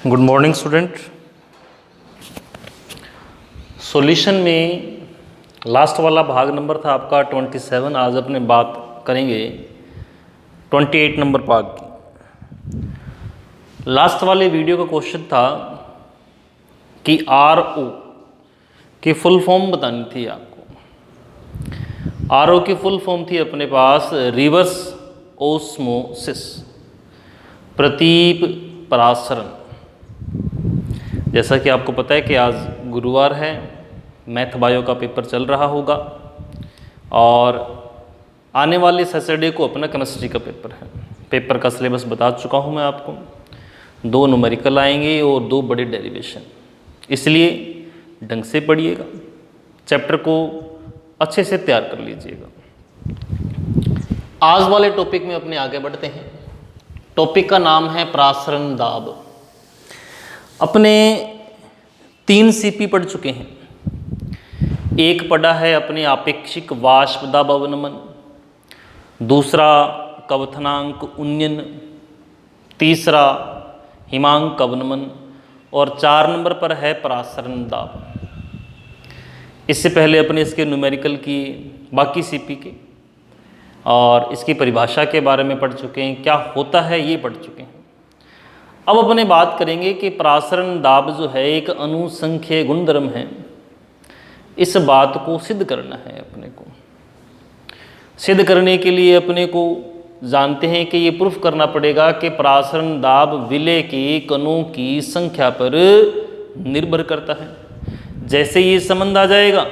Good morning student. Solution में last वाला भाग नंबर था आपका 27। आज अपने बात करेंगे 28 नंबर भाग की। लास्ट वाले वीडियो का क्वेश्चन था कि RO की फुल फॉर्म बतानी थी आपको। RO की फुल फॉर्म थी अपने पास रिवर्स ओस्मोसिस, प्रतीप परासरण। जैसा कि आपको पता है कि आज गुरुवार है, मैथ बायो का पेपर चल रहा होगा और आने वाले सैटरडे को अपना केमिस्ट्री का पेपर है। पेपर का सिलेबस बता चुका हूं मैं आपको। 2 न्यूमेरिकल आएंगे और 2 बड़े डेरिवेशन, इसलिए ढंग से पढ़िएगा, चैप्टर को अच्छे से तैयार कर लीजिएगा। आज वाले टॉपिक में अपने आगे बढ़ते हैं। टॉपिक का नाम है परासरण दाब। अपने 3 CP पढ़ चुके हैं। एक पढ़ा है अपने आपेक्षिक वाष्प दाब अवनमन, दूसरा कवथनांक उन्नयन, तीसरा हिमांक अवनमन और 4 नंबर पर है परासरण दाब। इससे पहले अपने इसके न्यूमेरिकल की बाकी CP के और इसकी परिभाषा के बारे में पढ़ चुके हैं, क्या होता है ये पढ़ चुके हैं। अब अपने बात करेंगे कि परासरण दाब जो है एक अनुसंख्यीय गुणधर्म है। इस बात को सिद्ध करना है अपने को। सिद्ध करने के लिए अपने को जानते हैं कि ये प्रूफ करना पड़ेगा कि परासरण दाब विलय के कणों की संख्या पर निर्भर करता है। जैसे ये संबंध आ जाएगा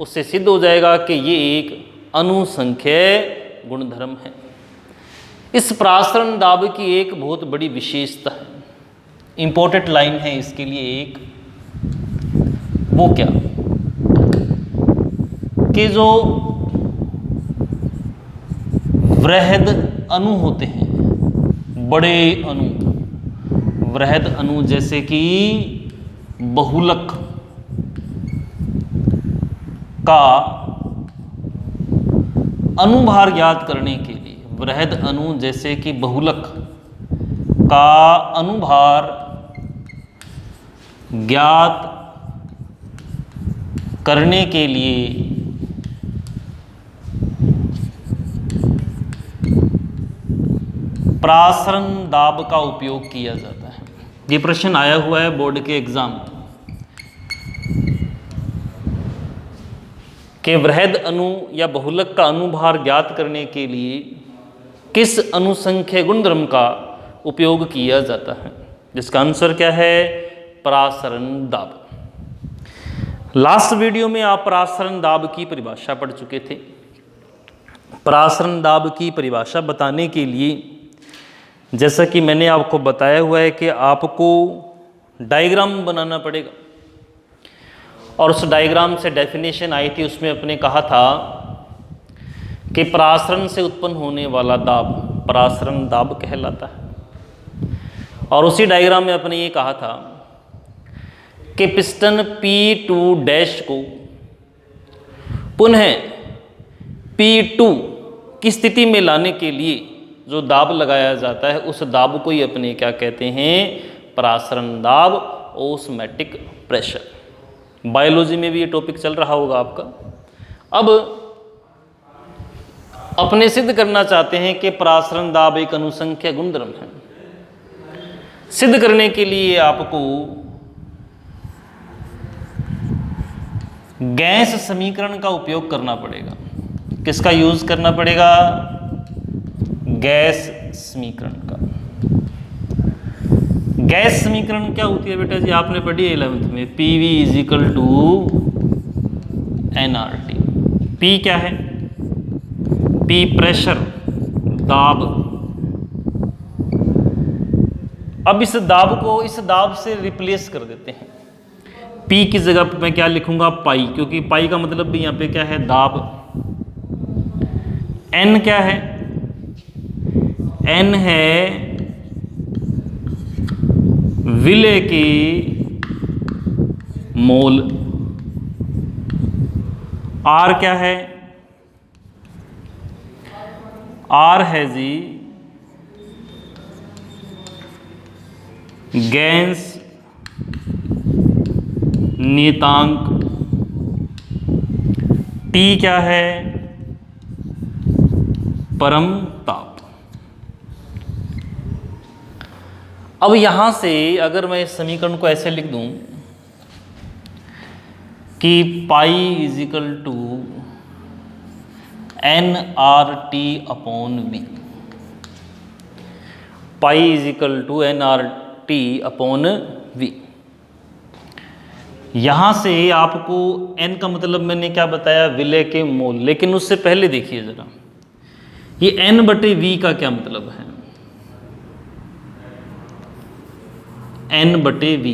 उससे सिद्ध हो जाएगा कि ये एक अनुसंख्यीय गुणधर्म है। इस परासरण दाब की एक बहुत बड़ी विशेषता है, इंपॉर्टेंट लाइन है इसके लिए एक, वो क्या कि जो वृहद अणु होते हैं, बड़े अणु, वृहद अणु जैसे कि बहुलक का अनुभार ज्ञात करने के लिए, वृहद अणु जैसे कि बहुलक का अनुभार ज्ञात करने के लिए परासरण दाब का उपयोग किया जाता है। ये प्रश्न आया हुआ है बोर्ड के एग्जाम में कि वृहद अणु या बहुलक का अनुभार ज्ञात करने के लिए किस अनुसंख्यीय गुणधर्म का उपयोग किया जाता है। जिसका आंसर क्या है? परासरण दाब। लास्ट वीडियो में आप परासरण दाब की परिभाषा पढ़ चुके थे। परासरण दाब की परिभाषा बताने के लिए जैसा कि मैंने आपको बताया हुआ है कि आपको डायग्राम बनाना पड़ेगा और उस डायग्राम से डेफिनेशन आई थी। उसमें अपने कहा था कि परासरण से उत्पन्न होने वाला दाब परासरण दाब कहलाता है। और उसी डायग्राम में अपने ये कहा था कि पिस्टन P2 डैश को पुनः P2 की स्थिति में लाने के लिए जो दाब लगाया जाता है उस दाब को ही अपने क्या कहते हैं? परासरण दाब, ओस्मैटिक प्रेशर। बायोलॉजी में भी ये टॉपिक चल रहा होगा आपका। अब अपने सिद्ध करना चाहते हैं कि परासरण दाब एक अनुसंख्यीय गुणधर्म है। सिद्ध करने के लिए आपको गैस समीकरण का उपयोग करना पड़ेगा। किसका यूज करना पड़ेगा? गैस समीकरण का। गैस समीकरण क्या होती है बेटा जी? आपने पढ़ी है 11th में, PV = nRT। P क्या है? P प्रेशर, दाब। अब इस दाब से रिप्लेस कर देते हैं। P की जगह पर मैं क्या लिखूंगा? पाई, क्योंकि पाई का मतलब भी यहां पे क्या है? दाब। N क्या है? N है विलय के मोल। R क्या है? R है जी गैस नियतांक, T क्या है, परम ताप। अब यहां से अगर मैं इस समीकरण को ऐसे लिख दूं कि pi is equal to nRT upon V, pi is equal to nRT upon V। यहां से आपको n का मतलब मैंने क्या बताया, विलय के मोल। लेकिन उससे पहले देखिए जरा, ये n बटे V का क्या मतलब है, n बटे V,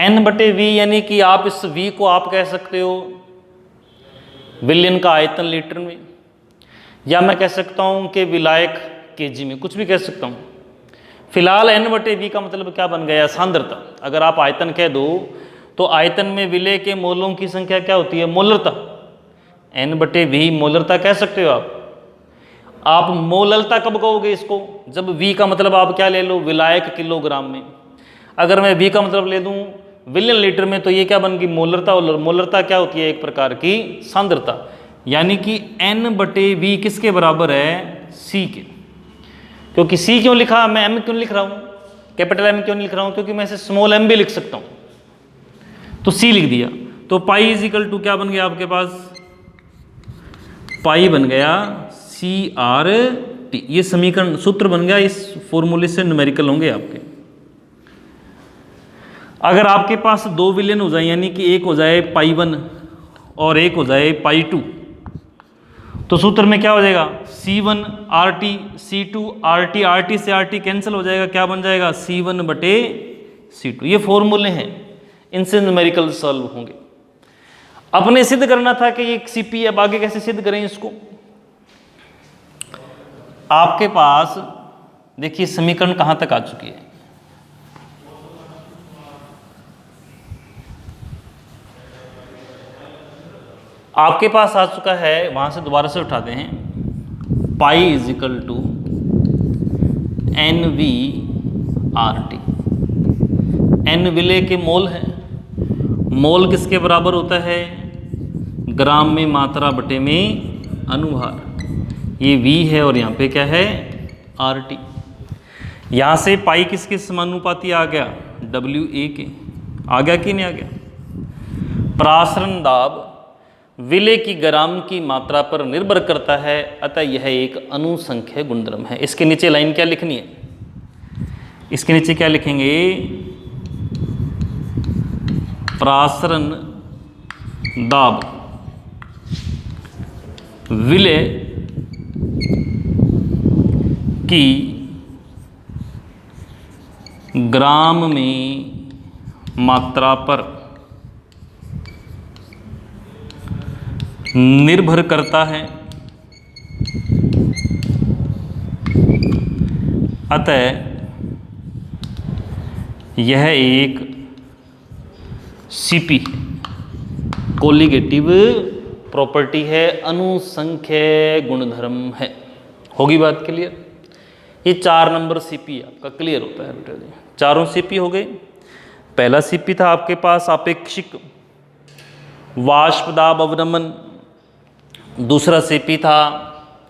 n बटे V यानी कि आप इस V को आप कह सकते हो विलयन का आयतन लीटर में, या मैं कह सकता हूं कि विलायक केजी में, कुछ भी कह सकता हूं। फिलहाल n बटे V का मतलब क्या बन गया, सांद्रता। अगर आप आयतन कह दो तो आयतन में विलय के मोलों की संख्या क्या होती है, मोलरता। n बटे V मोलरता कह सकते हो आप मोलरता कब कहोगे इसको, जब V का मतलब आप क्या ले लो, विलायक किलोग्राम में। अगर मैं V का मतलब ले दूं विलियन लीटर में, तो ये क्या बन गई, मोलरता। और मोलरता क्या होती है, एक प्रकार की सांद्रता। यानी कि n बटे V किसके बराबर है, C के। क्योंकि C क्यों लिखा, मैं M क्यों लिख रहा हूं, कैपिटल M क्यों नहीं लिख रहा हूं, क्योंकि मैं इसे स्मॉल m भी लिख सकता हूं, तो C लिख दिया। तो पाई इज इक्वल टू क्या बन गया आपके पास, पाई बन गया CRT। ये समीकरण सूत्र बन गया, इस फॉर्मूले से न्यूमेरिकल होंगे आपके। अगर आपके पास दो विलयन हो जाए, यानी कि एक हो जाए पाई 1 और एक हो जाए पाई 2, तो सूत्र में क्या हो जाएगा, C1 RT C2 RT, RT से RT कैंसिल हो जाएगा, क्या बन जाएगा, C1 बटे C2। ये फॉर्मूले हैं, इनसे न्यूमेरिकल सॉल्व होंगे। अपने सिद्ध करना था कि ये CP, अब आगे कैसे सिद्ध करें इसको। आपके पास देखिए समीकरण कहां तक आ चुकी है, आपके पास आ चुका है, वहां से दोबारा से उठाते हैं, pi is equal to NV/RT। n विलय के मोल है, मोल किसके बराबर होता है, ग्राम में मात्रा बटे में अनुभार। ये V है और यहाँ पे क्या है, RT। यहाँ से पाई किसके समानुपाती आ गया, WA के। आ गया कि नहीं आ गया। प्रासरण दाब विलय की ग्राम की मात्रा पर निर्भर करता है, अतः यह एक अनुसंख्य गुणधर्म है। इसके नीचे लाइन क्या लिखनी है, इसके नीचे क्या लिखेंगे, प्रासरण दाब विलय की ग्राम में मात्रा पर निर्भर करता है, अतः यह एक CP कोलिगेटिव प्रॉपर्टी है, अनुसंख्य गुणधर्म है। होगी बात क्लियर। ये 4 नंबर CP आपका क्लियर होता है बेटा जी। चारों CP हो गए। पहला CP था आपके पास अपेक्षिक वाष्प दाब अवनमन, दूसरा CP था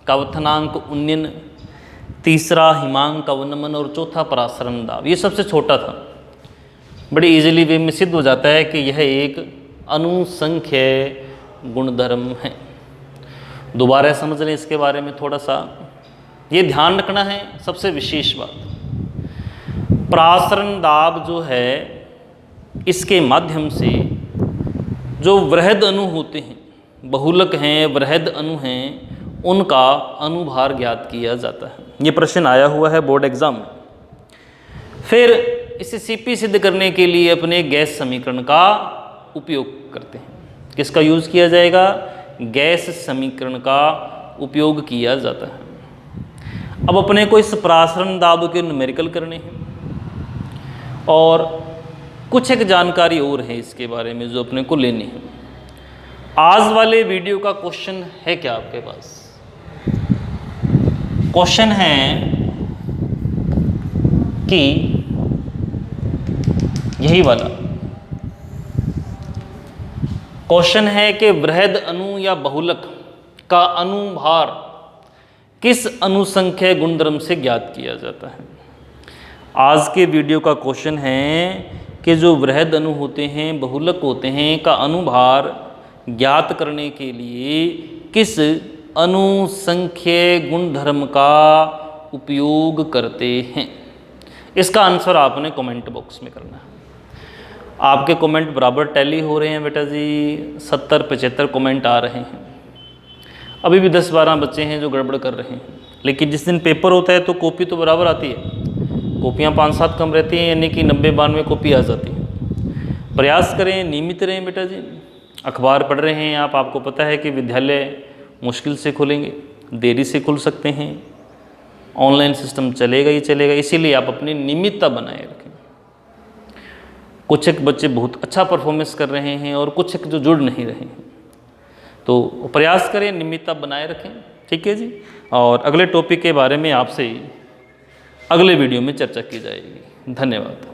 कवथनांक उन्नयन, तीसरा हिमांक अवनमन और चौथा परासरण दाब। ये सबसे छोटा था, बड़ी इजीली वे में सिद्ध हो जाता है कि यह एक अनुसंख्य गुणधर्म है। दोबारा समझ लें इसके बारे में थोड़ा सा, ये ध्यान रखना है सबसे विशेष बात। प्रासरण दाब जो है, इसके माध्यम से जो वृहद अणु होते हैं, बहुलक हैं, वृहद अणु हैं, उनका अनुभार ज्ञात किया जाता है। ये प्रश्न आया हुआ है बोर्ड एग्जाम में। फिर इसे CP सिद्ध करने के लिए अपने गैस समीकरण का उपयोग करते हैं। किसका यूज किया जाएगा, गैस समीकरण का उपयोग किया जाता है। अब अपने को इस प्रासरण दाब के न्यूमेरिकल करने हैं और कुछ एक जानकारी और है इसके बारे में जो अपने को लेनी है। आज वाले वीडियो का क्वेश्चन है क्या आपके पास, क्वेश्चन है कि यही वाला क्वेश्चन है कि वृहद अणु या बहुलक का अणुभार किस अनुसंख्यक गुणधर्म से ज्ञात किया जाता है। आज के वीडियो का क्वेश्चन है कि जो वृहद अणु होते हैं, बहुलक होते हैं, का अणुभार ज्ञात करने के लिए किस अनुसंख्यक गुणधर्म का उपयोग करते हैं। इसका आंसर आपने कमेंट बॉक्स में करना है। आपके कमेंट बराबर टैली हो रहे हैं बेटा जी, 70-75 कमेंट आ रहे हैं। अभी भी 10-12 बच्चे हैं जो गड़बड़ कर रहे हैं, लेकिन जिस दिन पेपर होता है तो कॉपी तो बराबर आती है। कॉपियाँ 5-7 कम रहती हैं, यानी कि 90-92 कॉपी आ जाती है। प्रयास करें, नियमित रहें बेटा जी। अखबार पढ़ रहे हैं आप, आपको पता है कि विद्यालय मुश्किल से खुलेंगे, देरी से खुल सकते हैं, ऑनलाइन सिस्टम चलेगा ही चलेगा, इसीलिए आप अपनी नियमितता बनाए रखें। कुछ एक बच्चे बहुत अच्छा परफॉर्मेंस कर रहे हैं और कुछ एक जो जुड़ नहीं रहे हैं, तो प्रयास करें, नियमितता बनाए रखें। ठीक है जी। और अगले टॉपिक के बारे में आपसे अगले वीडियो में चर्चा की जाएगी। धन्यवाद।